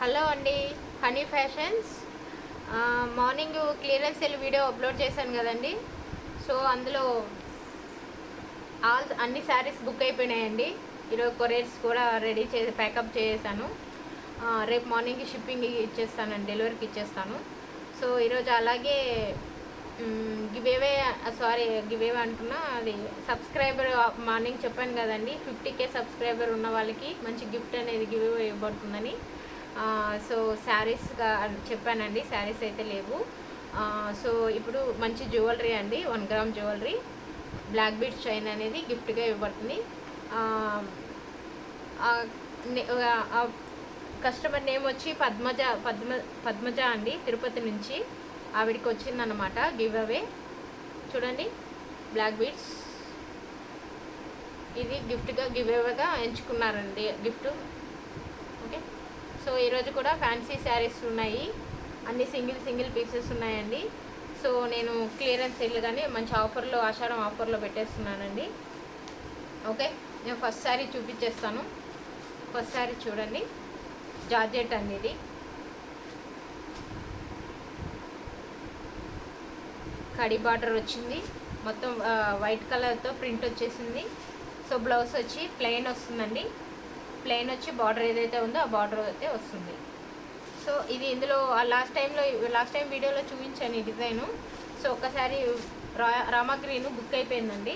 Hello అండి, honey fashions. Morning clearance sale video upload చేశాను కదండి. సో అందులో అన్ని శారీస్ బుక్ అయిపోయినాయండి. ఈరోజు కొరియర్స్ కూడా రెడీ చేసి ప్యాకప్ చేసాను. రేపు మార్నింగ్ షిప్పింగ్ ఇచ్చేస్తానండి, డెలివరీకి ఇచ్చేస్తాను. సో ఈరోజు అలాగే గివేవే అంటున్నా, అది సబ్స్క్రైబర్ మార్నింగ్ చెప్పాను కదండి, 50K సబ్స్క్రైబర్ ఉన్న వాళ్ళకి మంచి గిఫ్ట్ అనేది గివేవే ఇవ్వబడుతుందని. సో శారీస్గా చెప్పానండి, శారీస్ అయితే లేవు. సో ఇప్పుడు మంచి జ్యువెలరీ అండి, 1 gram jewellery, black beads chain అనేది గిఫ్ట్గా ఇవ్వబడుతుంది. కస్టమర్ నేమ్ వచ్చి పద్మజ అండి, తిరుపతి నుంచి. ఆవిడికి వచ్చిందన్నమాట గివ్ అవే. చూడండి, బ్లాక్ బీడ్స్ ఇది గిఫ్ట్గా గివ్ అవేగా ఎంచుకున్నారండి, గిఫ్ట్. ఓకే, సో ఈరోజు కూడా ఫ్యాన్సీ శారీస్ ఉన్నాయి, అన్ని సింగిల్ పీసెస్ ఉన్నాయండి. సో నేను క్లియరెన్స్ సేల్ కానీ మంచి ఆఫర్లో, ఆషాఢం ఆఫర్లో పెట్టేస్తున్నానండి. ఓకే, నేను ఫస్ట్ శారీ చూపించేస్తాను. ఫస్ట్ శారీ చూడండి, జార్జెట్ అండి, ఇది కడి బార్డర్ వచ్చింది, మొత్తం వైట్ కలర్తో ప్రింట్ వచ్చేసింది. సో బ్లౌజ్ వచ్చి ప్లెయిన్ వస్తుందండి, ప్లెయిన్ వచ్చి బార్డర్ ఏదైతే ఉందో ఆ బార్డర్ అయితే వస్తుంది. సో ఇది ఇందులో లాస్ట్ టైం వీడియోలో చూపించాను ఈ డిజైను. సో ఒకసారి రామా గ్రీన్ బుక్ అయిపోయిందండి.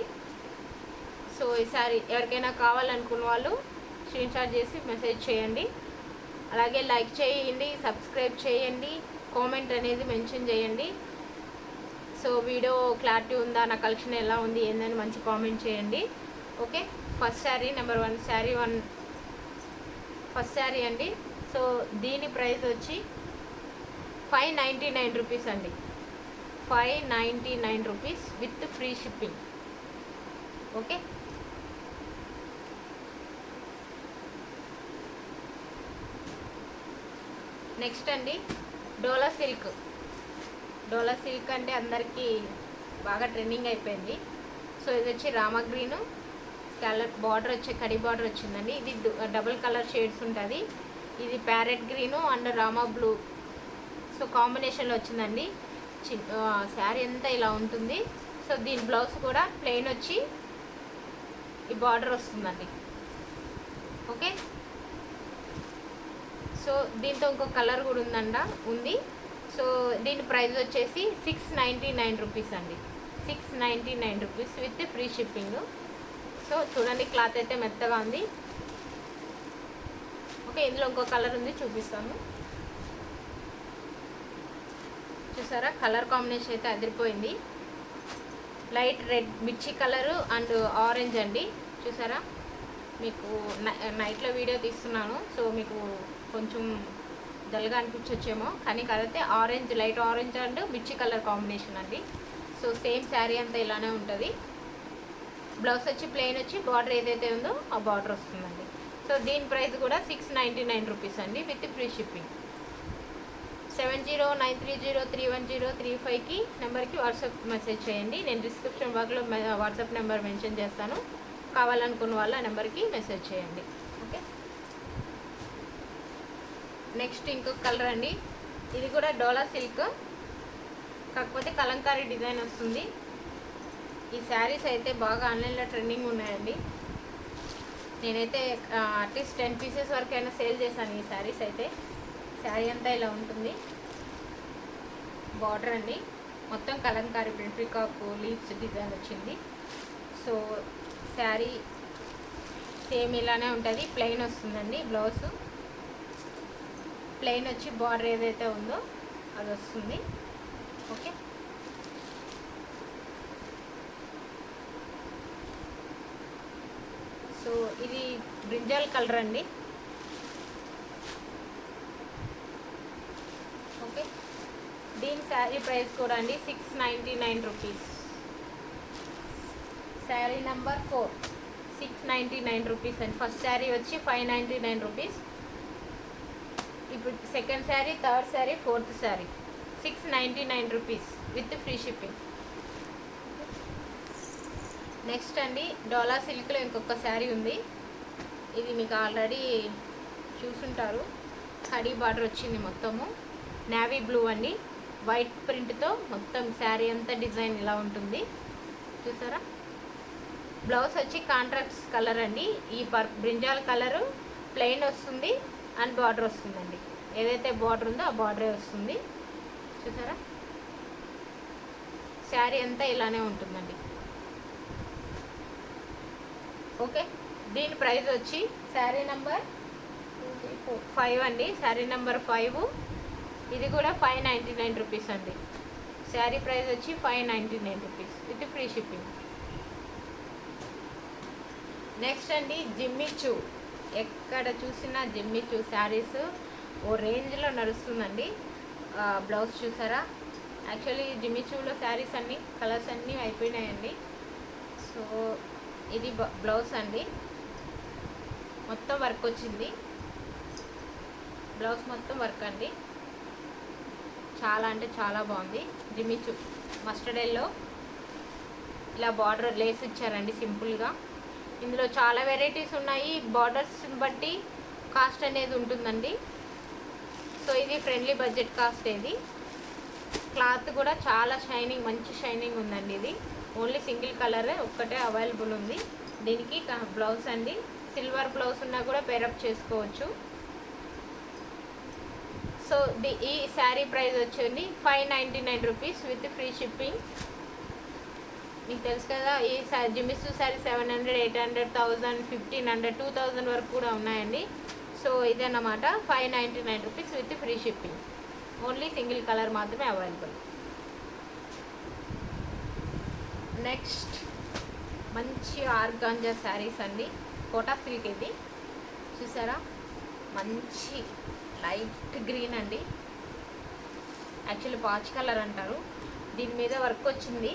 సో ఈసారి ఎవరికైనా కావాలనుకున్న వాళ్ళు స్క్రీన్ షాట్ చేసి మెసేజ్ చేయండి. అలాగే లైక్ చేయండి, సబ్స్క్రైబ్ చేయండి, కామెంట్ అనేది మెన్షన్ చేయండి. సో వీడియో క్లారిటీ ఉందా, నా కలెక్షన్ ఎలా ఉంది ఏందని మంచి కామెంట్ చేయండి. Okay, first sari number 1 sari first sari అండి. సో దీని ప్రైస్ వచ్చి 599 రూపీస్ అండి, 599 rupees with free shipping. Okay, next అండి, డోలా సిల్క్ అంటే అందరికీ బాగా ట్రెండింగ్ అయిపోయింది. సో ఇది వచ్చి రామా గ్రీను, కలర్ బార్డర్ వచ్చి కడి బార్డర్ వచ్చిందండి. ఇది డబుల్ కలర్ షేడ్స్ ఉంటుంది. ఇది parrot green and Rama blue, so కాంబినేషన్లో వచ్చిందండి. శారీ అంతా ఇలా ఉంటుంది. సో దీని బ్లౌజ్ కూడా ప్లెయిన్ వచ్చి ఈ బార్డర్ వస్తుందండి. ఓకే, సో దీంతో ఇంకో కలర్ కూడా ఉంది. సో దీని ప్రైస్ వచ్చేసి 699 రూపీస్ అండి, 699 rupees with free shipping. So చూడండి, క్లాత్ అయితే మెత్తగా ఉంది. ఓకే, ఇందులో ఇంకో కలర్ ఉంది, చూపిస్తాను. చూసారా, కలర్ కాంబినేషన్ అయితే అదిరిపోయింది. లైట్ రెడ్ మిర్చి కలరు అండ్ ఆరెంజ్ అండి. చూసారా, మీకు నైట్లో వీడియో తీస్తున్నాను, సో మీకు కొంచెం డల్గా అనిపించొచ్చేమో, కానీ కదైతే ఆరెంజ్, లైట్ ఆరెంజ్ అండ్ మిర్చి కలర్ కాంబినేషన్ అండి. సో సేమ్ శారీ అంతా ఇలానే ఉంటుంది. బ్లౌజ్ వచ్చి ప్లెయిన్ వచ్చి బార్డర్ ఏదైతే ఉందో ఆ బార్డర్ వస్తుందండి. సో దీని ప్రైస్ కూడా 699 రూపీస్ అండి విత్ ఫ్రీ షిప్పింగ్. 7093031035కి నెంబర్కి వాట్సాప్ మెసేజ్ చేయండి. నేను డిస్క్రిప్షన్ బాక్స్లో వాట్సాప్ నెంబర్ మెన్షన్ చేస్తాను. కావాలనుకున్న వాళ్ళు ఆ నెంబర్కి మెసేజ్ చేయండి. ఓకే, నెక్స్ట్ ఇంకొక కలర్ అండి, ఇది కూడా డోలా సిల్క్, కాకపోతే కలంకారీ డిజైన్ వస్తుంది. ఈ శారీస్ అయితే బాగా ఆన్లైన్లో ట్రెండింగ్ ఉన్నాయండి. నేనైతే అట్లీస్ట్ 10 పీసెస్ వరకు అయినా సేల్ చేశాను ఈ శారీస్ అయితే. శారీ అంతా ఇలా ఉంటుంది. బార్డర్ అండి, మొత్తం Kalamkari print, peacock leaves design వచ్చింది. సో శారీ సేమ్ ఇలానే ఉంటుంది, ప్లెయిన్ వస్తుందండి. బ్లౌజ్ ప్లెయిన్ వచ్చి బార్డర్ ఏదైతే ఉందో అది వస్తుంది. ఓకే, సో ఇది బ్రింజాల్ కలర్ అండి. ఓకే, దీని శారీ ప్రైస్ కూడా అండి 699 రూపీస్. శారీ నెంబర్ 4 699 రూపీస్ అండి. ఫస్ట్ శారీ వచ్చి 599 రూపీస్. ఇప్పుడు second sari, third sari, fourth sari 699 rupees with free shipping. Next అండి, డోలా సిల్క్లో ఇంకొక శారీ ఉంది. ఇది మీకు ఆల్రెడీ చూసుంటారు. కడీ బార్డర్ వచ్చింది మొత్తము. నేవీ బ్లూ అండి, వైట్ ప్రింట్తో మొత్తం శారీ అంతా డిజైన్ ఇలా ఉంటుంది చూసారా. బ్లౌజ్ వచ్చి కాంట్రాక్ట్స్ కలర్ అండి. ఈ బ్రింజాల్ కలరు ప్లెయిన్ వస్తుంది అండ్ బార్డర్ వస్తుందండి. ఏదైతే బార్డర్ ఉందో ఆ బార్డరే వస్తుంది చూసారా. శారీ అంతా ఇలానే ఉంటుందండి. ఓకే, దీని ప్రైస్ వచ్చి శారీ నెంబర్ 5 అండి. శారీ నెంబర్ 5. ఇది కూడా 599 రూపీస్ అండి. శారీ ప్రైస్ వచ్చి 599 rupees with free shipping. Next అండి జిమ్మిచూ. ఎక్కడ చూసినా జిమ్మిచూ శారీస్ ఓ రేంజ్లో నడుస్తుందండి. బ్లౌజ్ చూసారా. యాక్చువల్లీ జిమ్మిచూలో శారీస్ అన్నీ కలర్స్ అన్నీ అయిపోయినాయండి. సో ఇది బ్లౌజ్ అండి, మొత్తం వర్క్ వచ్చింది. బ్లౌజ్ మొత్తం వర్క్ అండి. చాలా అంటే చాలా బాగుంది. జిమ్మిచూ మస్టర్డ్ ఎల్లో ఇలా బార్డర్ లేస్ ఇచ్చారండి సింపుల్గా. ఇందులో చాలా వెరైటీస్ ఉన్నాయి. బార్డర్స్ బట్టి కాస్ట్ అనేది ఉంటుందండి. సో ఇది ఫ్రెండ్లీ బడ్జెట్ కాస్ట్. ఇది క్లాత్ కూడా చాలా షైనింగ్, మంచి షైనింగ్ ఉందండి. ఇది ఓన్లీ సింగిల్ కలరే ఒక్కటే అవైలబుల్ ఉంది. దీనికి బ్లౌజ్ అండి, సిల్వర్ బ్లౌజ్ ఉన్నా కూడా పేరప్ చేసుకోవచ్చు. సో ఈ శారీ ప్రైస్ వచ్చండి 599 రూపీస్ విత్ ఫ్రీ షిప్పింగ్. మీకు తెలుసు కదా, ఈ జిమ్మిచూ శారీ 700, 800, 1000, 1500, 2000 వరకు కూడా ఉన్నాయండి. సో ఇదన్నమాట 599 rupees with free shipping. Only single colour మాత్రమే అవైలబుల్. నెక్స్ట్ మంచి ఆర్గాంజా శారీస్ అండి. కోటా సిల్క్ ఇది చూసారా. మంచి లైట్ గ్రీన్ అండి, యాక్చువల్లీ పాచ్ కలర్ అంటారు. దీని మీద వర్క్ వచ్చింది,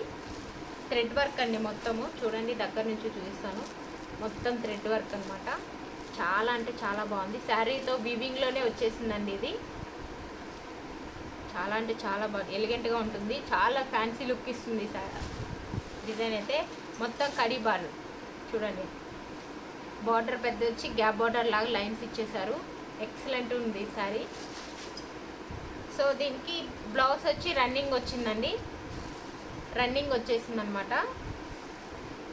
థ్రెడ్ వర్క్ అండి మొత్తము. చూడండి, దగ్గర నుంచి చూపిస్తాను. మొత్తం థ్రెడ్ వర్క్ అనమాట. చాలా అంటే చాలా బాగుంది. శారీతో వీవింగ్లోనే వచ్చేసిందండి. ఇది చాలా అంటే చాలా బాగుంది, ఎలిగెంట్గా ఉంటుంది. చాలా ఫ్యాన్సీ లుక్ ఇస్తుంది డిజైన్ అయితే. మొత్తం కడీ బార్డర్ చూడండి. బార్డర్ పెద్ద వచ్చి గ్యాప్ బార్డర్ లాగా లైన్స్ ఇచ్చేసారు. ఎక్సలెంట్ ఉంది శారీ. సో దీనికి బ్లౌజ్ వచ్చి రన్నింగ్ వచ్చిందండి, రన్నింగ్ వచ్చేసింది అనమాట.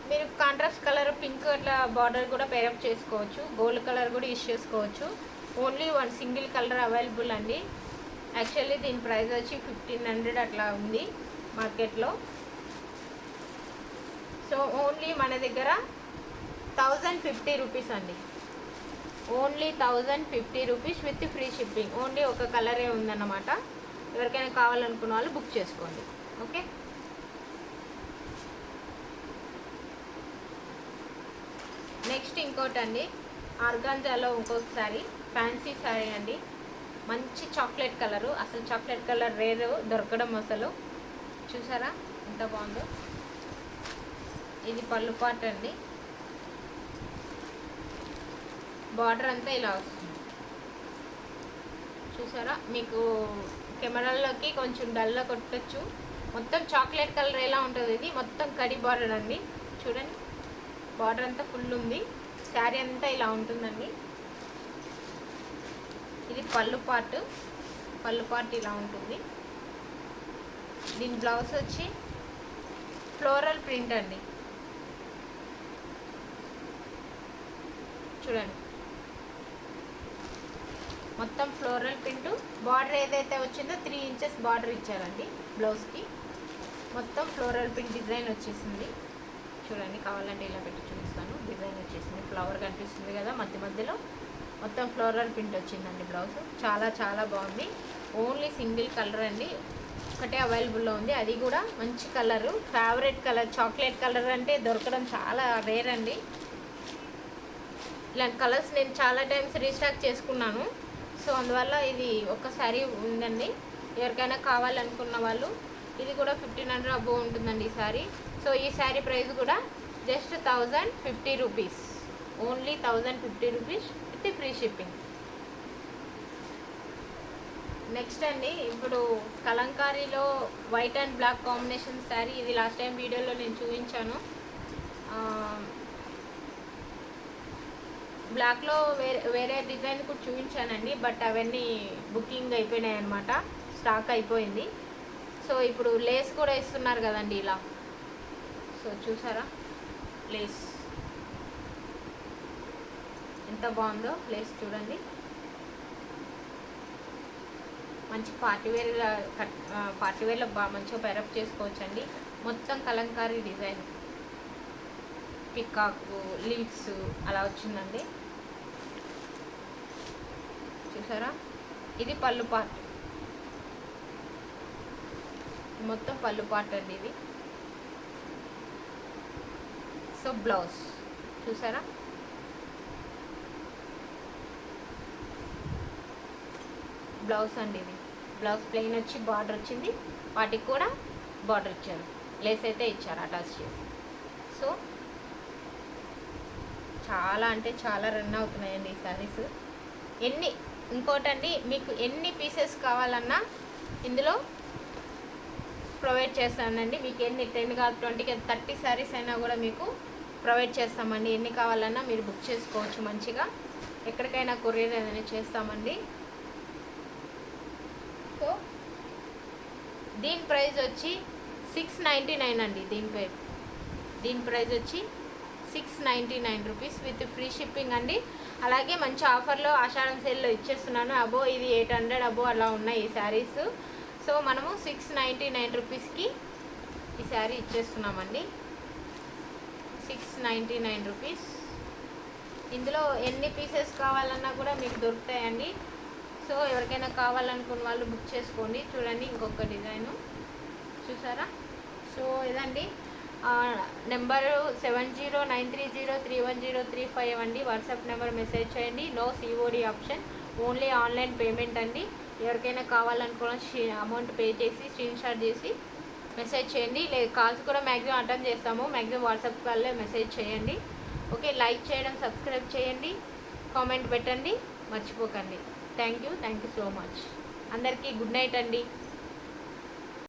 మీరు కాంట్రాస్ట్ కలర్ పింక్ అట్లా బార్డర్ కూడా పేరప్ చేసుకోవచ్చు. గోల్డ్ కలర్ కూడా యూస్ చేసుకోవచ్చు. Only one single colour available అండి. యాక్చువల్లీ దీని ప్రైస్ వచ్చి 1500 అట్లా ఉంది మార్కెట్లో. సో ఓన్లీ మన దగ్గర 1050 రూపీస్ అండి. Only 1050 rupees with free shipping. Only ఒక కలరే ఉందన్నమాట. ఎవరికైనా కావాలనుకున్న వాళ్ళు బుక్ చేసుకోండి. ఓకే, నెక్స్ట్ ఇంకోటి అండి, ఆర్గాంజాలో ఇంకొకసారి ఫ్యాన్సీ శారీ అండి. మంచి చాక్లెట్ కలరు, అసలు చాక్లెట్ కలర్ రేరు దొరకడం అసలు. చూసారా ఎంత బాగుందో. ఇది పళ్ళు పాట అండి. బార్డర్ అంతా ఇలా వస్తుంది చూసారా. మీకు కెమెరాల్లోకి కొంచెం డల్గా కొట్టచ్చు. మొత్తం చాక్లెట్ కలర్ ఎలా ఉంటుంది. ఇది మొత్తం కడి బార్డర్ అండి. చూడండి, బార్డర్ అంతా ఫుల్ ఉంది. శారీ అంతా ఇలా ఉంటుందండి. ఇది పళ్ళు పార్ట్ ఇలా ఉంటుంది. దీని బ్లౌజ్ వచ్చి ఫ్లోరల్ ప్రింట్ అండి. చూడండి, మొత్తం ఫ్లోరల్ ప్రింట్. బార్డర్ ఏదైతే వచ్చిందో 3 ఇంచెస్ బార్డర్ ఇచ్చారండి బ్లౌజ్కి. మొత్తం ఫ్లోరల్ ప్రింట్ డిజైన్ వచ్చేసింది. చూడండి, కావాలంటే ఇలా పెట్టి చూపిస్తాను. డిజైన్ వచ్చేసింది, ఫ్లవర్ కనిపిస్తుంది కదా మధ్య మధ్యలో. మొత్తం ఫ్లోరల్ ప్రింట్ వచ్చిందండి బ్లౌజ్. చాలా చాలా బాగుంది. ఓన్లీ సింగిల్ కలర్ అండి, ఒకటే అవైలబుల్లో ఉంది. అది కూడా మంచి colour, favourite colour. Chocolate colour అంటే దొరకడం చాలా రేర్ అండి. ఇలాంటి కలర్స్ నేను చాలా టైమ్స్ రీస్టాక్ చేసుకున్నాను. సో అందువల్ల ఇది ఒక్కసారి ఉందండి. ఎవరికైనా కావాలనుకున్న వాళ్ళు ఇది కూడా 1500 అబోవ్ ఉంటుందండి ఈ శారీ. సో ఈ శారీ ప్రైస్ కూడా just 1050 rupees. Only 1050 rupees with free shipping. Next అండి, ఇప్పుడు కలంకారీలో white and black combination sari. ఇది లాస్ట్ టైం వీడియోలో నేను చూపించాను. బ్లాక్లో వేరే డిజైన్ కూడా చూపించానండి, బట్ అవన్నీ బుకింగ్ అయిపోయినాయి అనమాట, స్టాక్ అయిపోయింది. సో ఇప్పుడు లేస్ కూడా ఇస్తున్నారు కదండి ఇలా. సో చూసారా లేస్ ఎంత బాగుందో, లేస్ చూడండి. మంచి పార్టీవేర్లో బాగా మంచిగా పేరప్ చేసుకోవచ్చండి. మొత్తం కలంకారీ డిజైన్, పికాక్ లీవ్స్ అలా వచ్చిందండి. చూసారా, ఇది పళ్ళు పార్ట్, మొత్తం పళ్ళు పార్ట్ అండి ఇది. సో బ్లౌజ్ చూసారా, బ్లౌజ్ అండి ఇది. బ్లౌజ్ ప్లెయిన్ వచ్చి బార్డర్ వచ్చింది, వాటికి కూడా బార్డర్ ఇచ్చారు, లేస్ అయితే ఇచ్చారు అటాచ్ చేసి. సో చాలా అంటే చాలా రన్ అవుతున్నాయండి ఈ శారీస్. ఇంకోటండి, మీకు ఎన్ని పీసెస్ కావాలన్నా ఇందులో ప్రొవైడ్ చేస్తానండి. మీకు ఎన్ని 10 కాదు 20 కాదు 30 శారీస్ అయినా కూడా మీకు ప్రొవైడ్ చేస్తామండి. ఎన్ని కావాలన్నా మీరు బుక్ చేసుకోవచ్చు మంచిగా, ఎక్కడికైనా కొరియర్ ఏదైనా చేస్తామండి. సో దీని ప్రైస్ వచ్చి 699 అండి. దీని ప్రైస్ వచ్చి 699 రూపీస్ విత్ ఫ్రీ షిప్పింగ్ అండి. అలాగే మంచి ఆఫర్లో ఆషాఢం సేల్లో ఇచ్చేస్తున్నాను. ఇది 800 అలా ఉన్నాయి ఈ శారీస్. సో మనము 699 రూపీస్కి ఈ శారీ ఇచ్చేస్తున్నామండి. 699 రూపీస్. ఇందులో ఎన్ని పీసెస్ కావాలన్నా కూడా మీకు దొరుకుతాయండి. సో ఎవరికైనా కావాలనుకున్న వాళ్ళు బుక్ చేసుకోండి. చూడండి ఇంకొక డిజైను చూసారా. సో ఇదండి నెంబరు 7093031035 అండి. వాట్సాప్ నెంబర్ మెసేజ్ చేయండి. No COD option, only online payment అండి. ఎవరికైనా కావాలనుకున్న అమౌంట్ పే చేసి స్క్రీన్ షాట్ చేసి మెసేజ్ చేయండి. లేదు కాల్స్ కూడా మ్యాక్సిమం అటెండ్ చేస్తాము. మ్యాక్సిమం వాట్సాప్ కాల్లో మెసేజ్ చేయండి. ఓకే, లైక్ చేయడం, సబ్స్క్రైబ్ చేయండి, కామెంట్ పెట్టండి, మర్చిపోకండి. Thank you so much. అందరికీ గుడ్ నైట్ అండి.